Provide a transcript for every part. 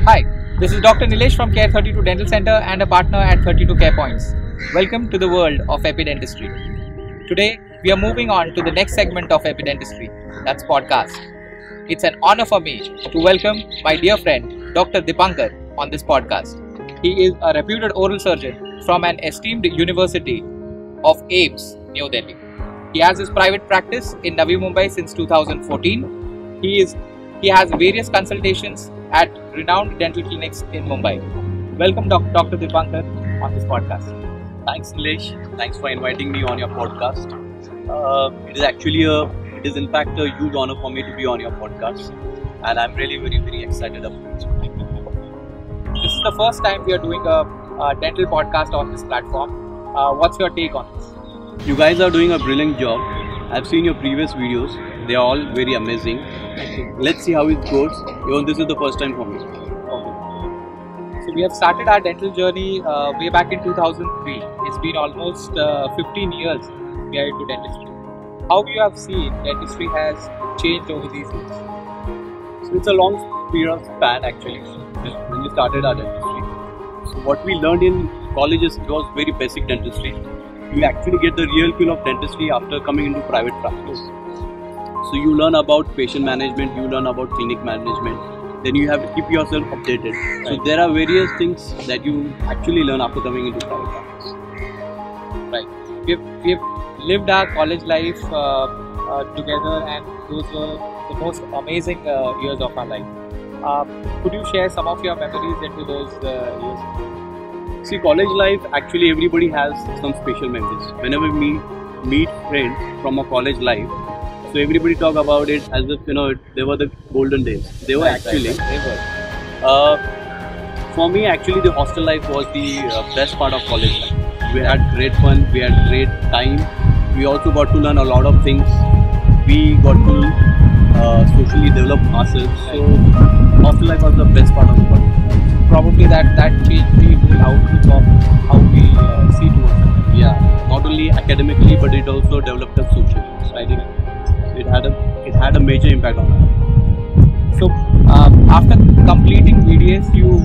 Hi, this is Dr. Nilesh from Care 32 Dental Center and a partner at 32 Care Points. Welcome to the world of epidentistry. Today, we are moving on to the next segment of epidentistry, that's podcast. It's an honor for me to welcome my dear friend, Dr. Dipankar, on this podcast. He is a reputed oral surgeon from an esteemed university of AIIMS, New Delhi. He has his private practice in Navi Mumbai since 2014. He has various consultations at renowned dental clinics in Mumbai. Welcome Dr. Dipankar on this podcast. Thanks, Nilesh. Thanks for inviting me on your podcast. It is in fact a huge honor for me to be on your podcast, and I'm really very excited about it. This is the first time we are doing a dental podcast on this platform. What's your take on this? You guys are doing a brilliant job. I've seen your previous videos. They are all very amazing. Let's see how it goes. Even this is the first time for me. Okay. So we have started our dental journey way back in 2003. It's been almost 15 years we are into dentistry. How you have seen dentistry has changed over these years? So it's a long period of span actually. When we started our dentistry. So what we learned in colleges was very basic dentistry. You actually get the real feel of dentistry after coming into private practice. So you learn about patient management, you learn about clinic management, then you have to keep yourself updated. Right. So there are various things that you actually learn after coming into private practice. Right. We've lived our college life together, and those were the most amazing years of our life. Could you share some of your memories into those years? See, college life, actually everybody has some special memories. Whenever we meet friends from a college life, so everybody talk about it as if, they were the golden days. They were actually. They were. For me, actually, the hostel life was the best part of college life. We had great fun, we had great time. We also got to learn a lot of things. We got to socially develop ourselves. So, hostel life was the best part of college. Probably that changed the whole outlook of how we see towards it. Yeah, not only academically, but it also developed us socially. Right? It had a major impact on us. So after completing BDS, you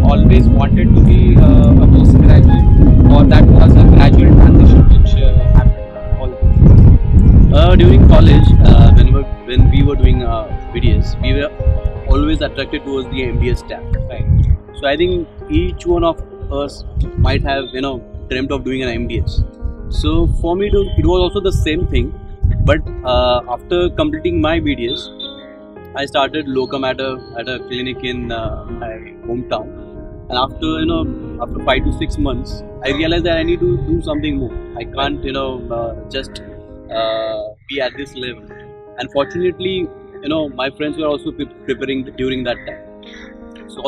always wanted to be a postgraduate, or that was a gradual transition which happened all this? During college, when we were doing BDS, we were always attracted towards the MDS track. Right. So I think each one of us might have dreamt of doing an MDS. So for me, it was also the same thing. But after completing my BDS, I started locum at a clinic in my hometown. And after 5 to 6 months, I realized that I need to do something more. I can't just be at this level. And fortunately, my friends were also preparing during that time. So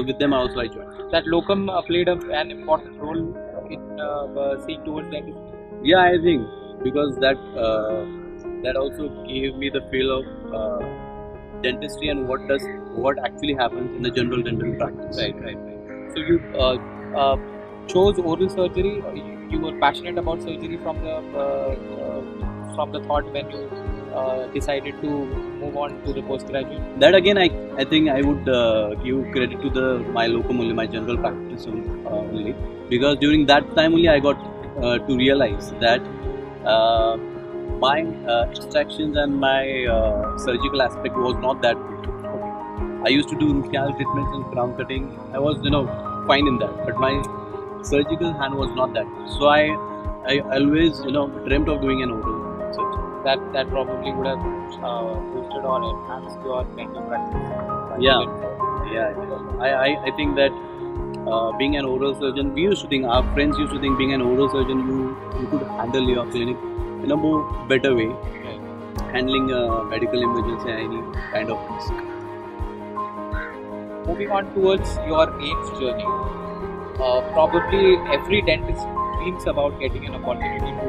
with them also I joined. That locum played an important role in seeing towards dentistry. Yeah, I think. Because that also gave me the feel of dentistry and what actually happens in the general dental practice. Right. So you chose oral surgery. You were passionate about surgery from the thought when you decided to move on to the postgraduate. That again, I think I would give credit to my locum only, my general practice only, because during that time only I got to realize that. My extractions and my surgical aspect was not that good. I used to do root canal treatments and crown cutting. I was, fine in that, but my surgical hand was not that good. So I always, dreamt of doing an oral surgery. That probably would have boosted or enhanced your dental practice. Yeah. I think that being an oral surgeon, our friends used to think being an oral surgeon, you could handle your clinic in a more better way, handling medical emergency and any kind of risk. Moving on towards your AIIMS journey, probably every dentist dreams about getting an opportunity to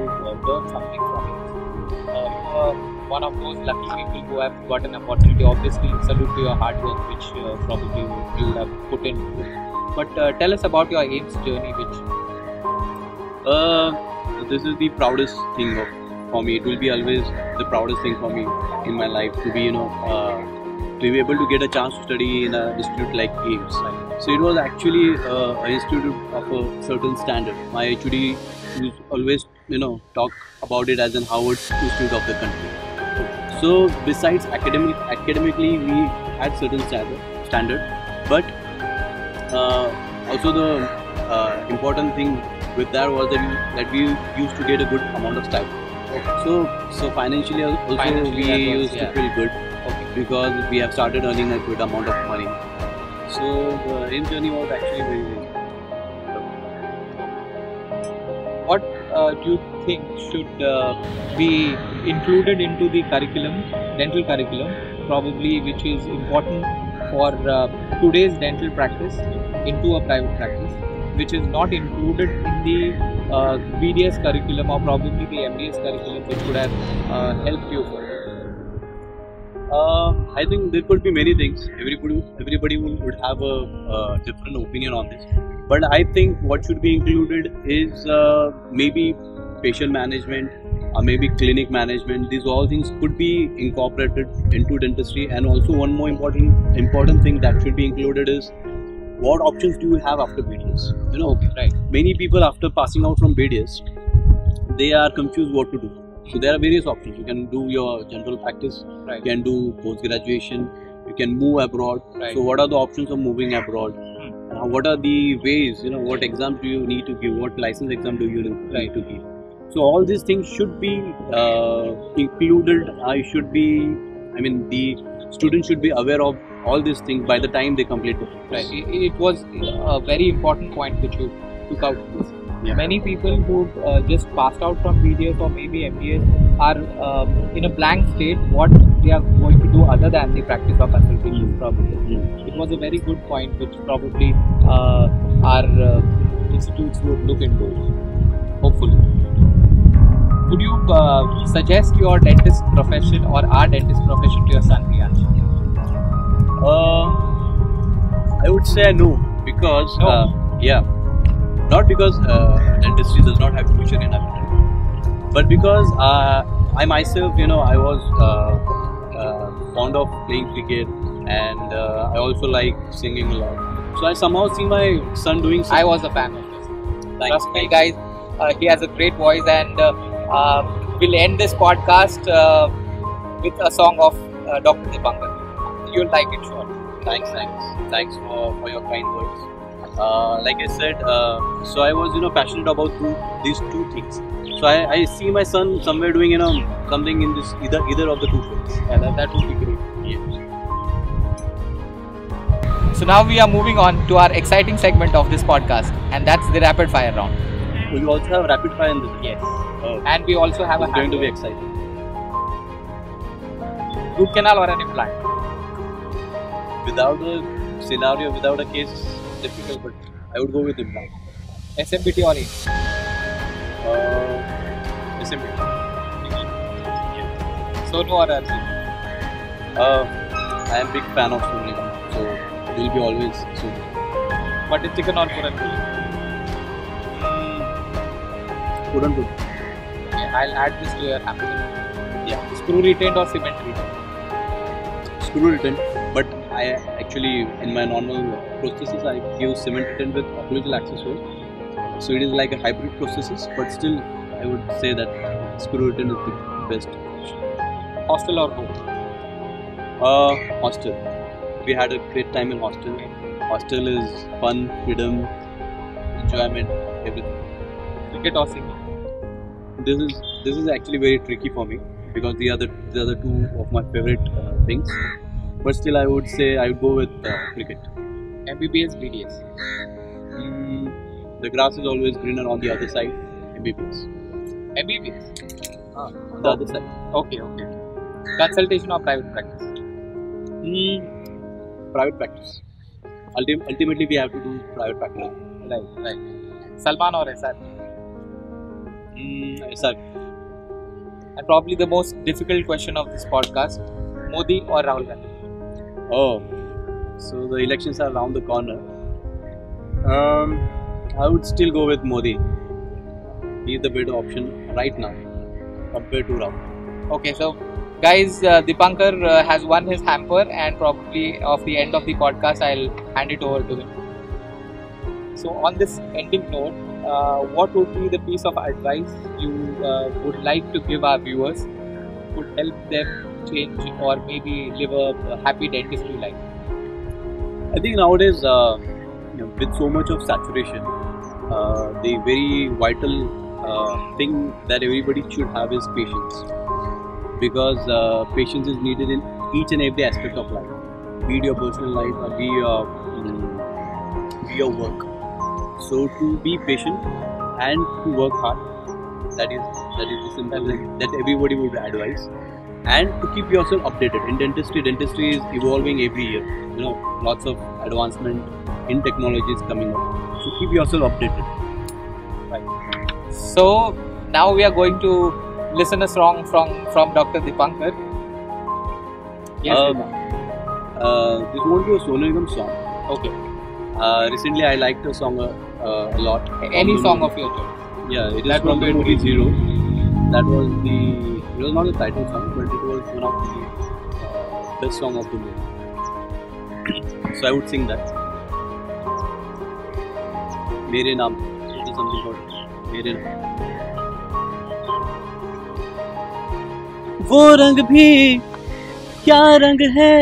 learn something from it. You are one of those lucky people who have got an opportunity. Obviously, salute to your hard work, which probably you would have put in. But tell us about your AIIMS journey, this is the proudest thing for me. It will be always the proudest thing for me in my life to be, we were able to get a chance to study in an institute like AIMS. So it was actually an institute of a certain standard. My HOD used always, talk about it as an Harvard Institute of the country. So besides academically, we had certain standard, but also the important thing with that was that we used to get a good amount of stipend. So financially also Financially, we that was- used to yeah. feel good because we have started earning a good amount of money. So the AIMS journey was actually very What do you think should be included into the curriculum, dental curriculum, probably which is important for today's dental practice into a private practice, which is not included in the BDS curriculum or probably the MDS curriculum, which would have helped you further? I think there could be many things. Everybody would have a different opinion on this. But I think what should be included is maybe patient management or maybe clinic management. These all things could be incorporated into dentistry. And also one more important thing that should be included is what options do you have after BDS? Okay, right. Many people after passing out from BDS, they are confused what to do. So there are various options. You can do your general practice, Right. you can do post-graduation, you can move abroad. Right. So what are the options of moving abroad? What are the ways, what exams do you need to give, what license exam do you need to give? So all these things should be included. The student should be aware of all these things by the time they complete the course. Right. It was a very important point which you took out. Yeah. Many people who just passed out from BDS or maybe MDS are in a blank state what they are going to do other than the practice of consultation. Probably it was a very good point which probably our institutes would look into. Hopefully, would you suggest your dentist profession or our dentist profession to your son, Priyansh? I would say no, because No. not because dentistry does not have future in our country, but because I myself, I was fond of playing cricket, and I also like singing a lot. So I somehow see my son doing something. I was a fan of this. Thanks. Trust me, guys. He has a great voice, and we'll end this podcast with a song of Dr. Dipankar. You'll like it, sure. Thanks for your kind words. Like I said, so I was passionate about these two things. So I see my son somewhere doing something in this either of the two fields. Yeah, that would be great. Yes. So now we are moving on to our exciting segment of this podcast, and that's the rapid fire round. So you also have rapid fire in this. Yes. Oh, And we also have a it's going to be handle. exciting. Root canal or an implant? Without a scenario, without a case, it's difficult, but I would go with implant. SMBT or AIMS? SMBT. Sono or RC? I am big fan of Sony, so it will be always Sony. Butter chicken or Puran puli? Couldn't do. Okay, I'll add this to your hamster. Yeah. Screw retained or cement retained? Screw return, but I actually in my normal processes I give cement return with occlusal access hole. So it is like a hybrid processes, but still I would say that screw return would be best. Hostel or home? Hostel. We had a great time in hostel. Hostel is fun, freedom, enjoyment, everything. Cricket or singing? This is actually very tricky for me because the other two of my favorite things. But still, I would say I would go with cricket. MBBS, BDS? The grass is always greener on the other side. MBBS. MBBS? On the other side. Okay. Consultation or private practice? Private practice. Ultimately, we have to do private practice. Right. Salman or SR? SR. And probably the most difficult question of this podcast, Modi or Rahul Gandhi? Oh, so the elections are around the corner. I would still go with Modi. He is the better option right now compared to Rahul. Okay, so Guys, Dipankar has won his hamper, and probably of the end of the podcast, I'll hand it over to him. So, on this ending note, what would be the piece of advice you would like to give our viewers, would help them change or maybe live a happy dentistry life? I think nowadays, with so much of saturation, the very vital thing that everybody should have is patience. Because patience is needed in each and every aspect of life, be it your personal life or be your work. So to be patient and to work hard, that is the simple thing that everybody would advise. And to keep yourself updated. In dentistry is evolving every year. Lots of advancement in technology is coming up. So keep yourself updated. Right. So now we are going to listen a song from Dr. Dipankar. Yes, this won't be a Sonu Nigam song. Okay. Recently, I liked the song a lot. Any song of your choice? Yeah, it is from the movie Zero. That was it was not the title song, but it was one of the best song of the movie. So I would sing that. Mere Naam. It is something called Mere Naam. वो रंग भी क्या रंग है,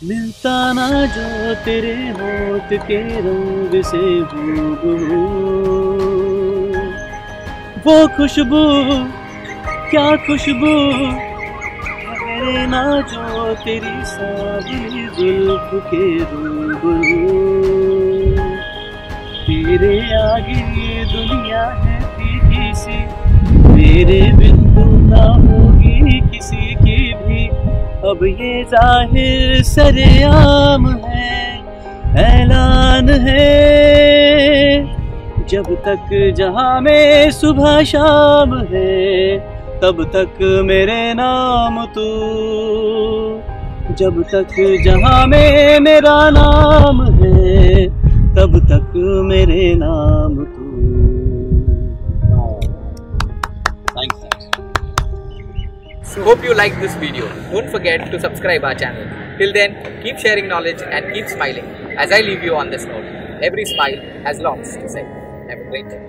मिलता ना जो तेरे होठ के रंग से हूबहू। वो खुशबू क्या खुशबू, मेरे ना जो तेरी सावली जुल्फ के रूबरू। तेरे आगे ये दुनिया है फीकी सी, मेरे बिन ना होगी किसी की भी। अब ये जाहिर सरेआम है, ऐलान है, जब तक जहां में सुबह शाम है, तब तक मेरे नाम तू। जब तक जहां में मेरा नाम है, तब तक मेरे नाम तू। So hope you liked this video. Don't forget to subscribe our channel. Till then, keep sharing knowledge and keep smiling. As I leave you on this note, every smile has lots to say. Have a great day.